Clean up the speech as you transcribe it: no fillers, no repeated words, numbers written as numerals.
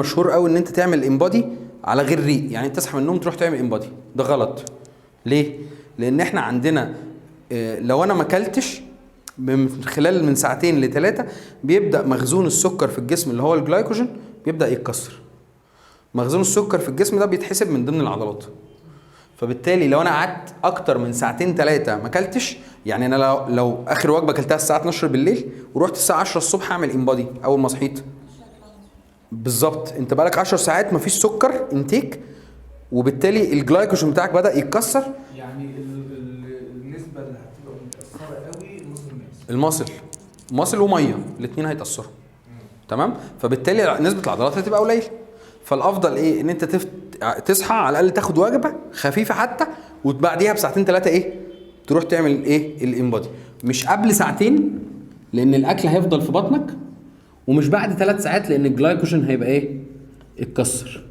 المشهور قوي ان انت تعمل انبادي على غير ريق، يعني انت تصحى من النوم تروح تعمل انبادي، ده غلط. ليه؟ لان احنا عندنا لو انا ما اكلتش من خلال من ساعتين ل3 بيبدا مخزون السكر في الجسم اللي هو الجلايكوجين بيبدا يتكسر. مخزون السكر في الجسم ده بيتحسب من ضمن العضلات، فبالتالي لو انا قعدت اكتر من ساعتين 3 ما اكلتش، يعني انا لو اخر وجبه اكلتها الساعه 12 بالليل ورحت الساعه 10 الصبح اعمل انبادي اول ما صحيت، بالظبط انت بقالك 10 ساعات مفيش سكر انتيك، وبالتالي الجلايكوجين بتاعك بدا يتكسر. يعني النسبه اللي هتبقى متاثره قوي المصل وميه الاثنين هيتاثروا، تمام. فبالتالي نسبه العضلات هتبقى قليله. فالافضل ايه؟ ان انت تصحى على الاقل تاخد وجبه خفيفه حتى، وبعديها بساعتين 3 ايه تروح تعمل ايه الانبادي، مش قبل ساعتين لان الاكل هيفضل في بطنك، ومش بعد 3 ساعات لان الجلايكوجين هيبقى ايه اتكسر.